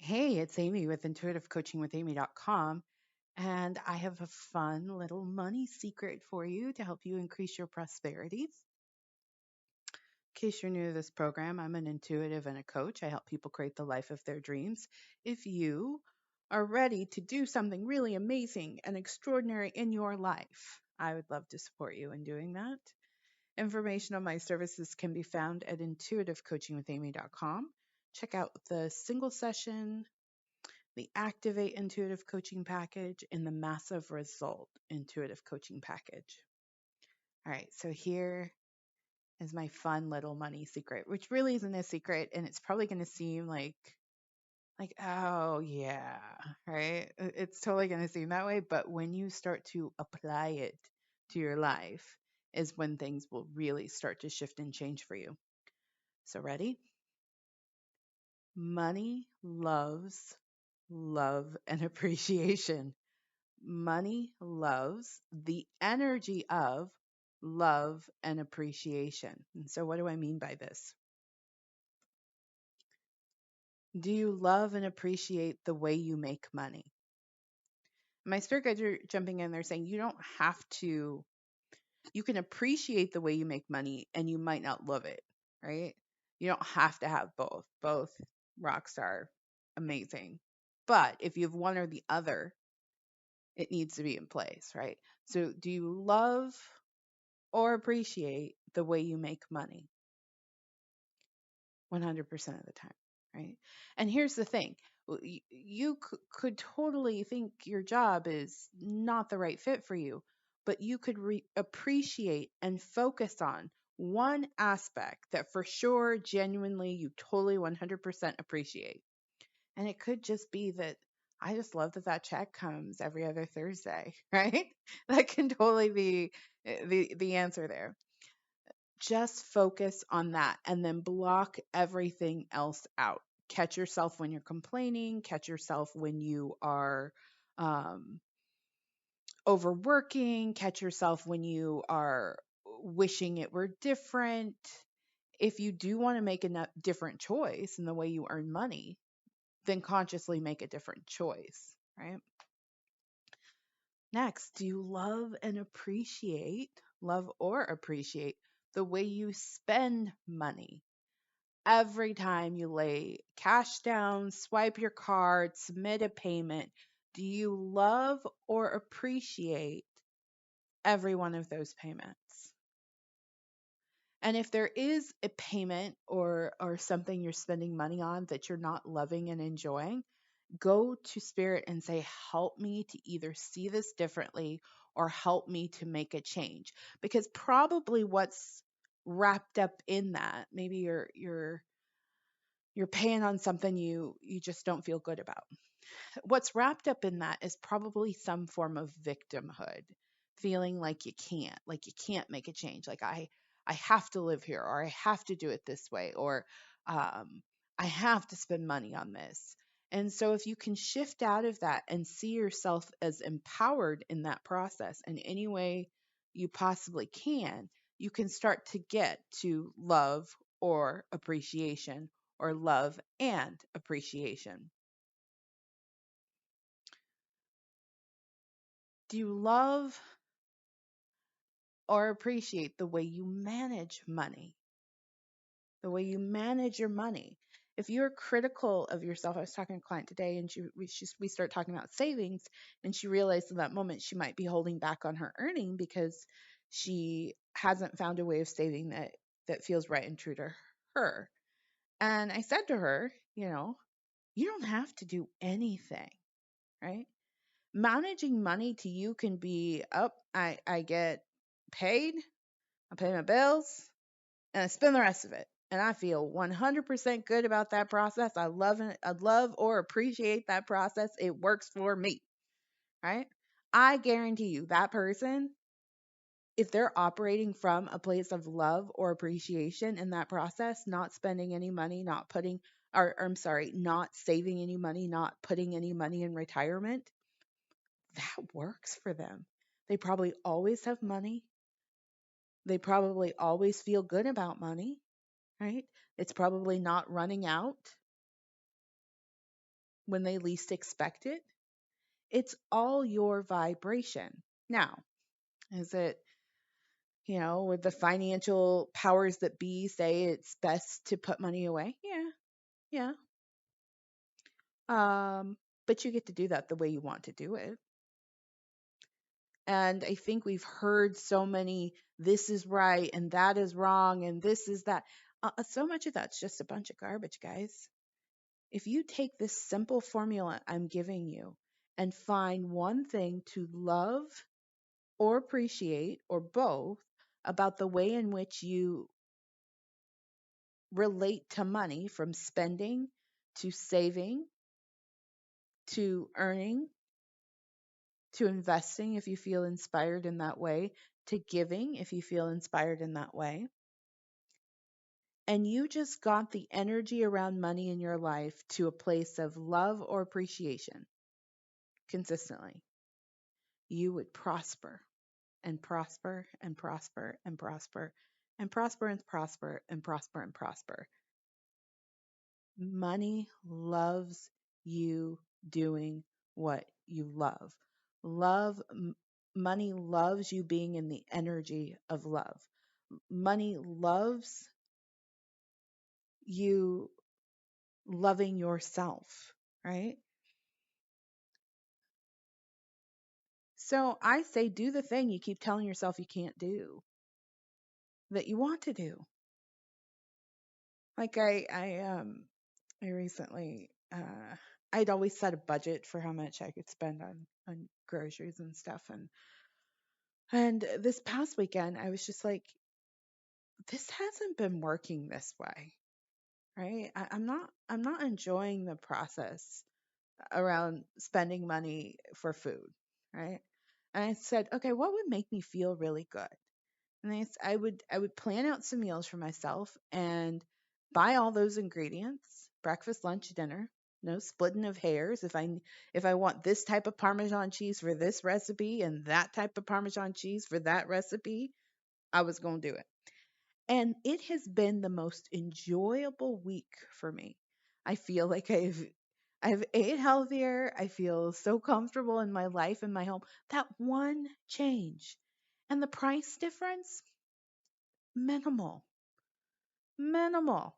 Hey, it's Amy with intuitivecoachingwithamy.com, and I have a fun little money secret for you to help you increase your prosperity. In case you're new to this program, I'm an intuitive and a coach. I help people create the life of their dreams. If you are ready to do something really amazing and extraordinary in your life, I would love to support you in doing that. Information on my services can be found at intuitivecoachingwithamy.com. Check out the single session, the Activate Intuitive Coaching Package, and the Massive Result Intuitive Coaching Package. All right, so here is my fun little money secret, which really isn't a secret, and it's probably going to seem like oh yeah, right? It's totally going to seem that way, but when you start to apply it to your life is when things will really start to shift and change for you. So ready? Money loves love and appreciation. Money loves the energy of love and appreciation. And so, what do I mean by this? Do you love and appreciate the way you make money? My spirit guides are jumping in there saying you don't have to, you can appreciate the way you make money and you might not love it, right? You don't have to have both. Both rock star, amazing. But if you have one or the other, it needs to be in place, right? So, do you love or appreciate the way you make money 100% of the time, right? And here's the thing, you could totally think your job is not the right fit for you, but you could appreciate and focus on one aspect that for sure, genuinely, you totally 100% appreciate. And it could just be that I just love that that check comes every other Thursday, right? That can totally be the answer there. Just focus on that and then block everything else out. Catch yourself when you're complaining, catch yourself when you are um, overworking, catch yourself when you are wishing it were different. If you do want to make a different choice in the way you earn money, then consciously make a different choice, right? Next, do you love or appreciate the way you spend money? Every time you lay cash down, swipe your card, submit a payment, do you love or appreciate every one of those payments? And if there is a payment or something you're spending money on that you're not loving and enjoying, go to spirit and say, help me to either see this differently or help me to make a change. Because probably what's wrapped up in that, maybe you're paying on something you just don't feel good about. What's wrapped up in that is probably some form of victimhood, feeling like you can't make a change, like I have to live here, or I have to do it this way, or I have to spend money on this. And so if you can shift out of that and see yourself as empowered in that process in any way you possibly can, you can start to get to love or appreciation, or love and appreciation. Do you love or appreciate the way you manage money, the way you manage your money? If you're critical of yourself, I was talking to a client today, and we start talking about savings, and she realized in that moment she might be holding back on her earning because she hasn't found a way of saving that feels right and true to her. And I said to her, you don't have to do anything, right? Managing money to you can be, oh, I get paid, I pay my bills, and I spend the rest of it. And I feel 100% good about that process. I love it. I love or appreciate that process. It works for me, right? I guarantee you that person, if they're operating from a place of love or appreciation in that process, not spending any money, not putting, or I'm sorry, not saving any money, not putting any money in retirement, that works for them. They probably always have money. They probably always feel good about money, right? It's probably not running out. when they least expect it. It's all your vibration. Now, is it, with the financial powers that be say it's best to put money away? Yeah, yeah. But you get to do that the way you want to do it. And I think we've heard so many, this is right and that is wrong and this is that. So much of that's just a bunch of garbage, guys. If you take this simple formula I'm giving you and find one thing to love or appreciate or both about the way in which you relate to money, from spending to saving to earning to investing if you feel inspired in that way, to giving if you feel inspired in that way, and you just got the energy around money in your life to a place of love or appreciation consistently, you would prosper and prosper and prosper and prosper and prosper and prosper and prosper and prosper. Money loves you doing what you love. Love, money loves you being in the energy of love. Money loves you loving yourself, right? So I say do the thing you keep telling yourself you can't do, that you want to do. Like I recently I'd always set a budget for how much I could spend on groceries and stuff, and this past weekend I was just like, this hasn't been working this way, right? I'm not enjoying the process around spending money for food, right? And I said, okay, what would make me feel really good? And I would plan out some meals for myself and buy all those ingredients, breakfast, lunch, dinner. No splitting of hairs. If I want this type of Parmesan cheese for this recipe and that type of Parmesan cheese for that recipe, I was going to do it. And it has been the most enjoyable week for me. I feel like I've ate healthier. I feel so comfortable in my life and my home. That one change. And the price difference, minimal. Minimal.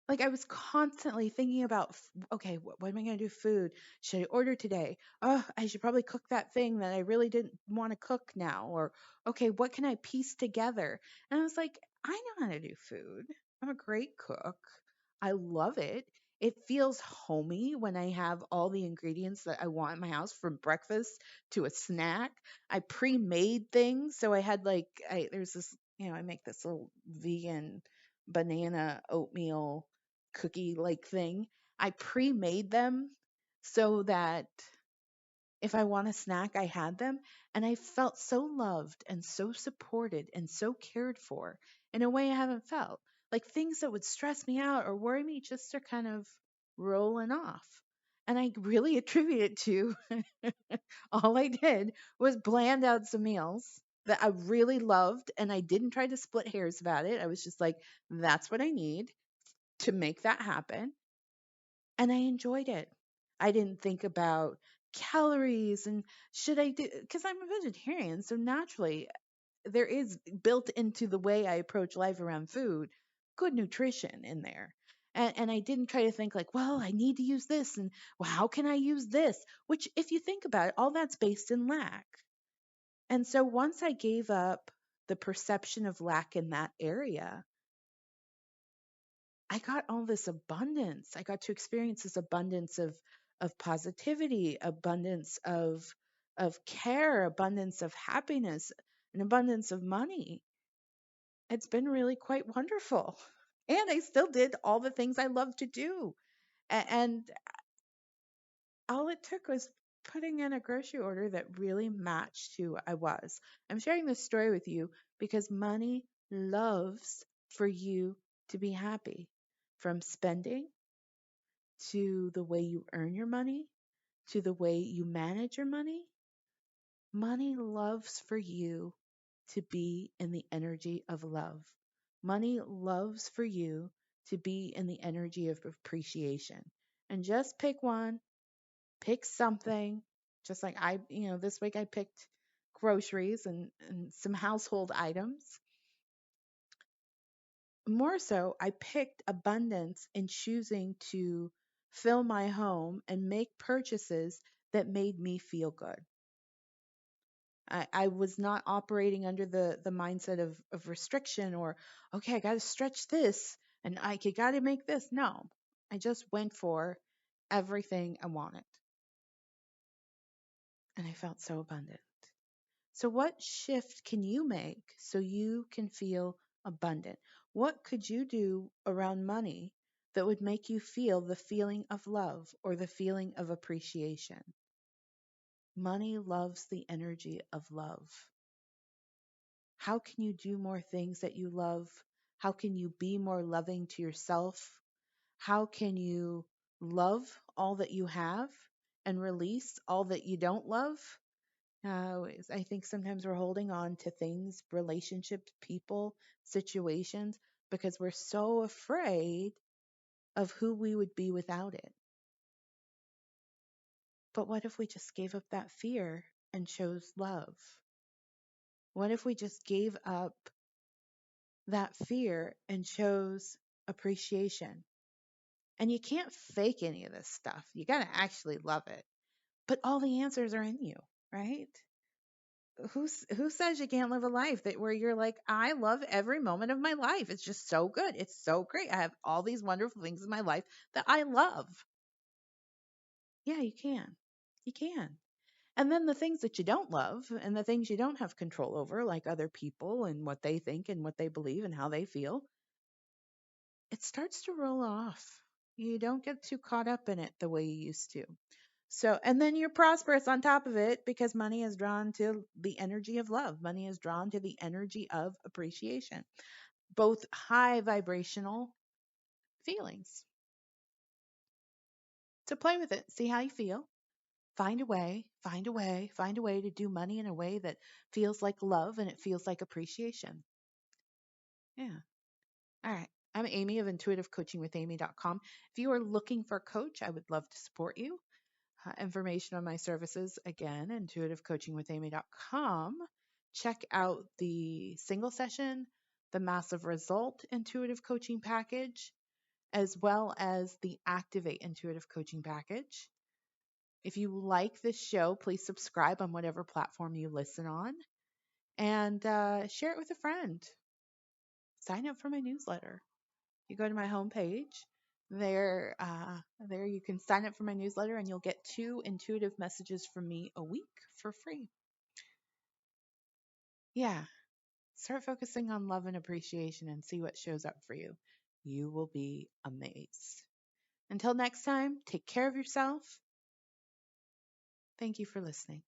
Like I was constantly thinking about, okay, what am I going to do? Food? Should I order today? Oh, I should probably cook that thing that I really didn't want to cook now. Or, okay, what can I piece together? And I was like, I know how to do food. I'm a great cook. I love it. It feels homey when I have all the ingredients that I want in my house, from breakfast to a snack. I pre-made things. So I had there's this, I make this little vegan banana oatmeal cookie like thing. I pre-made them so that if I want a snack, I had them. And I felt so loved and so supported and so cared for in a way I haven't felt. Like things that would stress me out or worry me just are kind of rolling off. And I really attribute it to all I did was bland out some meals that I really loved. And I didn't try to split hairs about it. I was just like, that's what I need to make that happen. And I enjoyed it. I didn't think about calories and should I do, because I'm a vegetarian. So naturally, there is built into the way I approach life around food good nutrition in there. And I didn't try to think like, well, I need to use this. And well, how can I use this? Which, if you think about it, all that's based in lack. And so once I gave up the perception of lack in that area, I got all this abundance. I got to experience this abundance of positivity, abundance of care, abundance of happiness, an abundance of money. It's been really quite wonderful. And I still did all the things I love to do. And all it took was putting in a grocery order that really matched who I was. I'm sharing this story with you because money loves for you to be happy. From spending to the way you earn your money, to the way you manage your money. Money loves for you to be in the energy of love. Money loves for you to be in the energy of appreciation. And just pick one Pick something, just like this week I picked groceries and some household items. More so, I picked abundance in choosing to fill my home and make purchases that made me feel good. I was not operating under the mindset of restriction or, okay, I got to stretch this and I got to make this. No, I just went for everything I wanted and I felt so abundant. So, what shift can you make so you can feel abundant? What could you do around money that would make you feel the feeling of love or the feeling of appreciation? Money loves the energy of love. How can you do more things that you love? How can you be more loving to yourself? How can you love all that you have and release all that you don't love? I think sometimes we're holding on to things, relationships, people, situations, because we're so afraid of who we would be without it. But what if we just gave up that fear and chose love? What if we just gave up that fear and chose appreciation? And you can't fake any of this stuff. You got to actually love it. But all the answers are in you, right? Who says you can't live a life that where you're like, I love every moment of my life. It's just so good. It's so great. I have all these wonderful things in my life that I love. Yeah, you can. You can. And then the things that you don't love and the things you don't have control over, like other people and what they think and what they believe and how they feel, it starts to roll off. You don't get too caught up in it the way you used to. So, and then you're prosperous on top of it because money is drawn to the energy of love. Money is drawn to the energy of appreciation, both high vibrational feelings. So play with it, see how you feel. Find a way, find a way, find a way to do money in a way that feels like love and it feels like appreciation. Yeah. All right. I'm Amy of intuitivecoachingwithamy.com. If you are looking for a coach, I would love to support you. Information on my services, again, intuitivecoachingwithamy.com. Check out the single session, the massive result intuitive coaching package, as well as the activate intuitive coaching package. If you like this show, please subscribe on whatever platform you listen on and share it with a friend. Sign up for my newsletter. You go to my homepage. There you can sign up for my newsletter and you'll get 2 intuitive messages from me a week for free. Yeah, start focusing on love and appreciation and see what shows up for you. You will be amazed. Until next time, take care of yourself. Thank you for listening.